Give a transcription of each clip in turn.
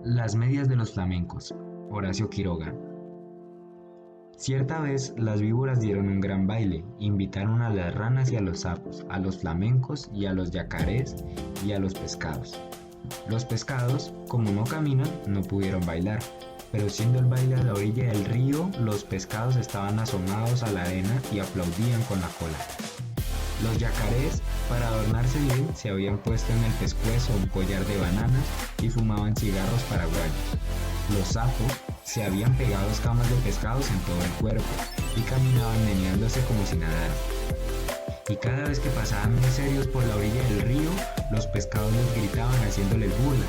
Las medias de los flamencos. Horacio Quiroga. Cierta vez las víboras dieron un gran baile, invitaron a las ranas y a los sapos, a los flamencos y a los yacarés y a los pescados. Los pescados, como no caminan, no pudieron bailar, pero siendo el baile a la orilla del río, los pescados estaban asomados a la arena y aplaudían con la cola. Los yacarés, para adornarse bien, se habían puesto en el pescuezo un collar de bananas y fumaban cigarros paraguayos. Los sapos se habían pegado escamas de pescados en todo el cuerpo y caminaban meneándose como si nadaran. Y cada vez que pasaban muy serios por la orilla del río, los pescados les gritaban haciéndoles burla.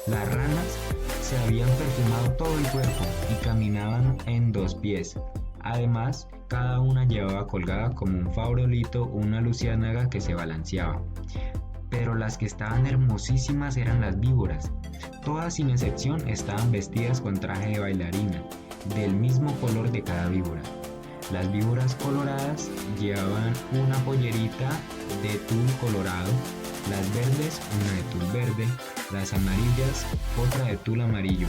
Las ranas se habían perfumado todo el cuerpo y caminaban en dos pies. Además, cada una llevaba colgada como un farolito una luciérnaga que se balanceaba. Pero las que estaban hermosísimas eran las víboras. Todas sin excepción estaban vestidas con traje de bailarina, del mismo color de cada víbora. Las víboras coloradas llevaban una pollerita de tul colorado, las verdes una de tul verde, las amarillas otra de tul amarillo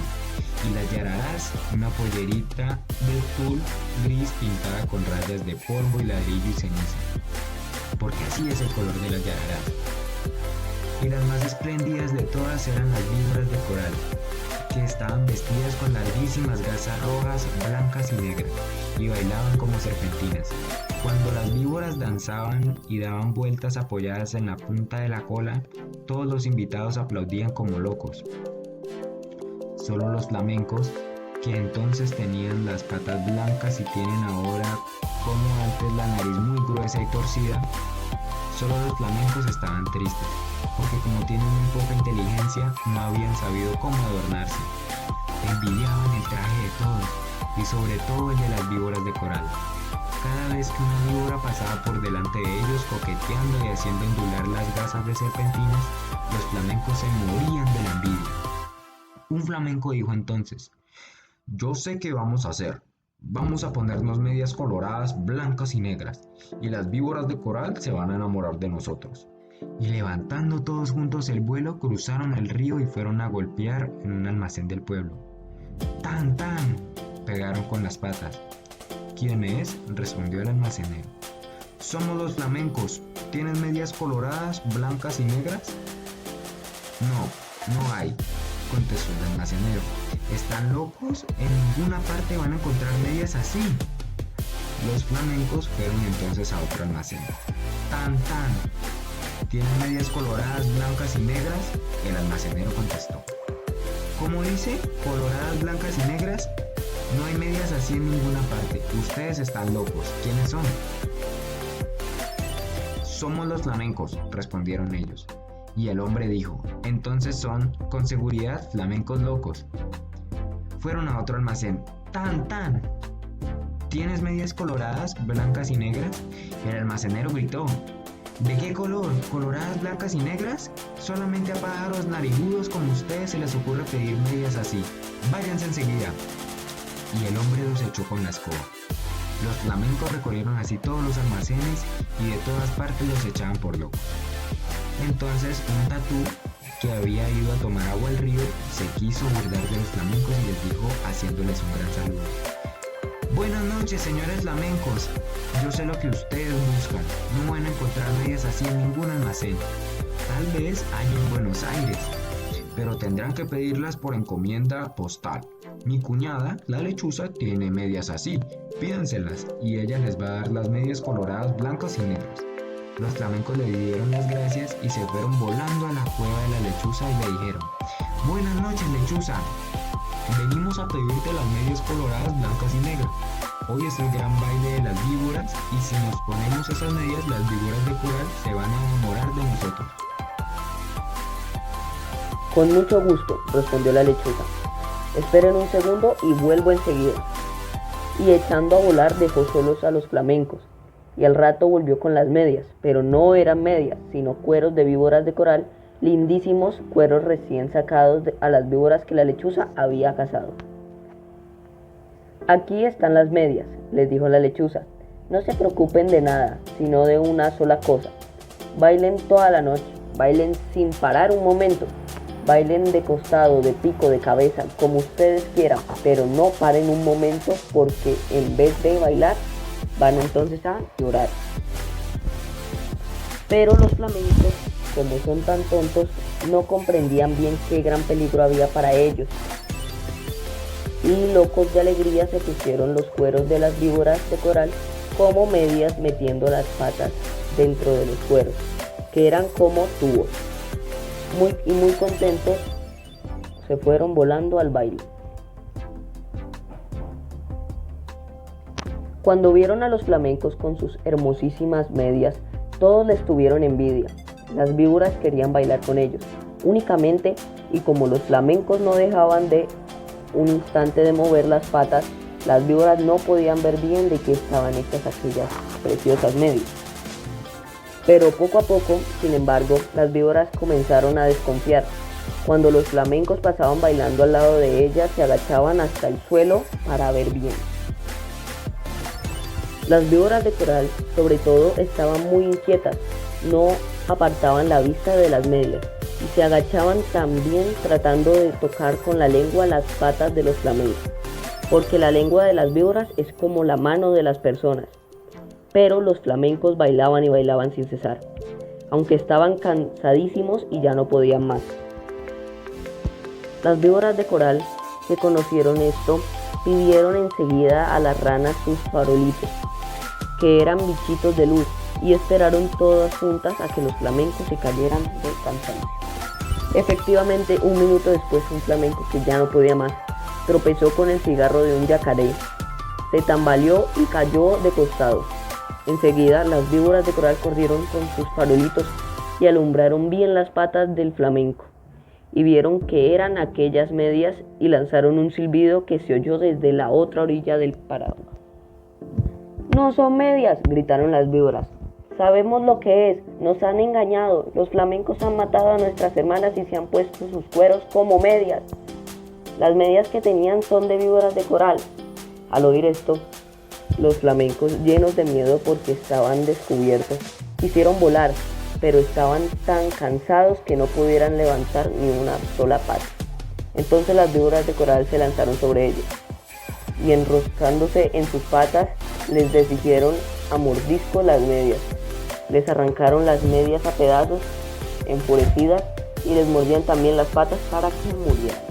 y las yararás una pollerita de tul gris pintada con rayas de polvo y ladrillo y ceniza, porque así es el color de las yararás. Y las más espléndidas de todas eran las víboras de coral, que estaban vestidas con larguísimas gasas rojas, blancas y negras, y bailaban como serpentinas. Cuando las víboras danzaban y daban vueltas apoyadas en la punta de la cola, todos los invitados aplaudían como locos. Solo los flamencos, que entonces tenían las patas blancas y tienen ahora, como antes, la nariz muy gruesa y torcida, solo los flamencos estaban tristes, porque como tienen muy poca inteligencia, no habían sabido cómo adornarse. Envidiaban el traje de todos, y sobre todo el de las víboras de coral. Cada vez que una víbora pasaba por delante de ellos, coqueteando y haciendo ondular las gasas de serpentinas, los flamencos se morían de la envidia. Un flamenco dijo entonces: «Yo sé qué vamos a hacer. Vamos a ponernos medias coloradas, blancas y negras, y las víboras de coral se van a enamorar de nosotros». Y levantando todos juntos el vuelo, cruzaron el río y fueron a golpear en un almacén del pueblo. ¡Tan, tan!, pegaron con las patas. «¿Quién es?», respondió el almacenero. «Somos los flamencos. ¿Tienes medias coloradas, blancas y negras?». «No, no hay», contestó el almacenero. «¿Están locos? En ninguna parte van a encontrar medias así». Los flamencos fueron entonces a otro almacén. «Tan, tan, ¿tienes medias coloradas, blancas y negras?», el almacenero contestó. «¿Cómo dice? ¿Coloradas, blancas y negras? No hay medias así en ninguna parte. Ustedes están locos. ¿Quiénes son?». «Somos los flamencos», respondieron ellos. Y el hombre dijo: «Entonces son, con seguridad, flamencos locos». Fueron a otro almacén. «Tan, tan, ¿tienes medias coloradas, blancas y negras?», el almacenero gritó. «¿De qué color? ¿Coloradas, blancas y negras? Solamente a pájaros narigudos como ustedes se les ocurre pedir medias así. Váyanse enseguida». Y el hombre los echó con la escoba. Los flamencos recorrieron así todos los almacenes y de todas partes los echaban por locos. Entonces un tatú, que había ido a tomar agua al río, se quiso burlar de los flamencos y les dijo, haciéndoles un gran saludo: «Buenas noches, señores flamencos. Yo sé lo que ustedes buscan. No van a encontrar medias así en ningún almacén. Tal vez hay en Buenos Aires, pero tendrán que pedirlas por encomienda postal. Mi cuñada, la lechuza, tiene medias así. Pídanselas y ella les va a dar las medias coloradas, blancas y negras». Los flamencos le dieron las gracias y se fueron volando a la cueva de la lechuza y le dijeron: «Buenas noches, lechuza. Venimos a pedirte las medias coloradas, blancas y negras. Hoy es el gran baile de las víboras y si nos ponemos esas medias, las víboras de coral se van a enamorar de nosotros». «Con mucho gusto», respondió la lechuza. «Esperen un segundo y vuelvo enseguida». Y echando a volar dejó solos a los flamencos. Y al rato volvió con las medias, pero no eran medias, sino cueros de víboras de coral, lindísimos cueros recién sacados a las víboras que la lechuza había cazado. «Aquí están las medias», les dijo la lechuza. «No se preocupen de nada, sino de una sola cosa. Bailen toda la noche, bailen sin parar un momento. bailen de costado, de pico, de cabeza, como ustedes quieran, pero no paren un momento porque en vez de bailar van entonces a llorar. Pero los flamencos, como son tan tontos, no comprendían bien qué gran peligro había para ellos. Y locos de alegría se pusieron los cueros de las víboras de coral como medias, metiendo las patas dentro de los cueros, que eran como tubos. Muy contentos se fueron volando al baile. Cuando vieron a los flamencos con sus hermosísimas medias, todos les tuvieron envidia. Las víboras querían bailar con ellos únicamente, y como los flamencos no dejaban de un instante de mover las patas, las víboras no podían ver bien de qué estaban hechas aquellas preciosas medias. Pero poco a poco, sin embargo, las víboras comenzaron a desconfiar. Cuando los flamencos pasaban bailando al lado de ellas, se agachaban hasta el suelo para ver bien. Las víboras de coral, sobre todo, estaban muy inquietas, no apartaban la vista de las medias y se agachaban también tratando de tocar con la lengua las patas de los flamencos, porque la lengua de las víboras es como la mano de las personas. Pero los flamencos bailaban y bailaban sin cesar, aunque estaban cansadísimos y ya no podían más. Las víboras de coral, que conocieron esto, pidieron enseguida a las ranas sus farolitos, que eran bichitos de luz, y esperaron todas juntas a que los flamencos se cayeran de cansancio. Efectivamente, un minuto después, un flamenco que ya no podía más tropezó con el cigarro de un yacaré, se tambaleó y cayó de costado. Enseguida, las víboras de coral corrieron con sus farolitos y alumbraron bien las patas del flamenco, y vieron que eran aquellas medias, y lanzaron un silbido que se oyó desde la otra orilla del paraguas. «¡No son medias!», gritaron las víboras. «Sabemos lo que es, nos han engañado, los flamencos han matado a nuestras hermanas y se han puesto sus cueros como medias. Las medias que tenían son de víboras de coral». Al oír esto, los flamencos, llenos de miedo porque estaban descubiertos, quisieron volar, pero estaban tan cansados que no pudieran levantar ni una sola pata. Entonces las víboras de coral se lanzaron sobre ellos, y enroscándose en sus patas, les deshicieron a mordisco las medias. Les arrancaron las medias a pedazos, enfurecidas, y les mordían también las patas para que murieran.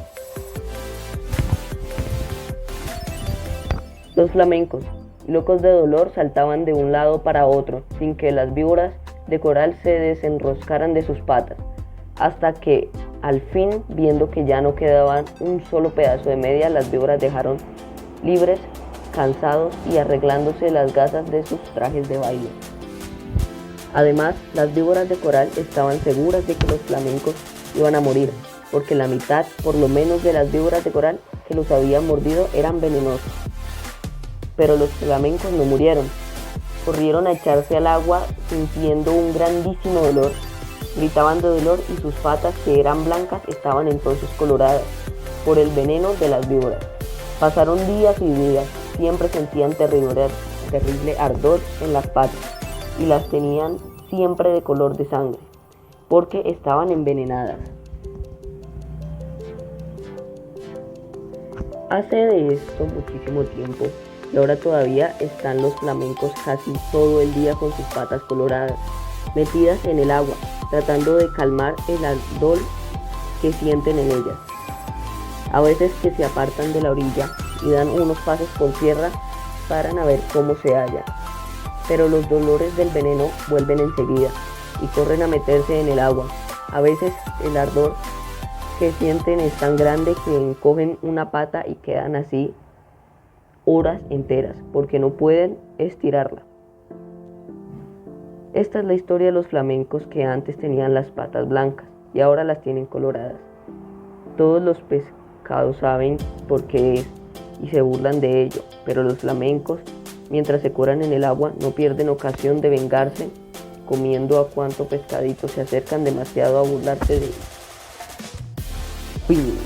Los flamencos, locos de dolor, saltaban de un lado para otro, sin que las víboras de coral se desenroscaran de sus patas, hasta que, al fin, viendo que ya no quedaba un solo pedazo de media, las víboras dejaron libres, cansados y arreglándose las gasas de sus trajes de baile. Además, las víboras de coral estaban seguras de que los flamencos iban a morir, porque la mitad, por lo menos, de las víboras de coral que los habían mordido eran venenosas. Pero los flamencos no murieron. Corrieron a echarse al agua sintiendo un grandísimo dolor. Gritaban de dolor y sus patas, que eran blancas, estaban entonces coloradas por el veneno de las víboras. Pasaron días y días, siempre sentían terrible ardor en las patas y las tenían siempre de color de sangre, porque estaban envenenadas. Hace de esto muchísimo tiempo, y ahora todavía están los flamencos casi todo el día con sus patas coloradas, metidas en el agua, tratando de calmar el ardor que sienten en ellas. A veces que se apartan de la orilla y dan unos pasos por tierra, paran a ver cómo se halla. Pero los dolores del veneno vuelven enseguida y corren a meterse en el agua. A veces el ardor que sienten es tan grande que encogen una pata y quedan así horas enteras porque no pueden estirarla. Esta es la historia de los flamencos, que antes tenían las patas blancas y ahora las tienen coloradas. Todos los pescados saben por qué es y se burlan de ello, pero los flamencos, mientras se curan en el agua, no pierden ocasión de vengarse, comiendo a cuanto pescadito se acercan demasiado a burlarse de ellos. Fin.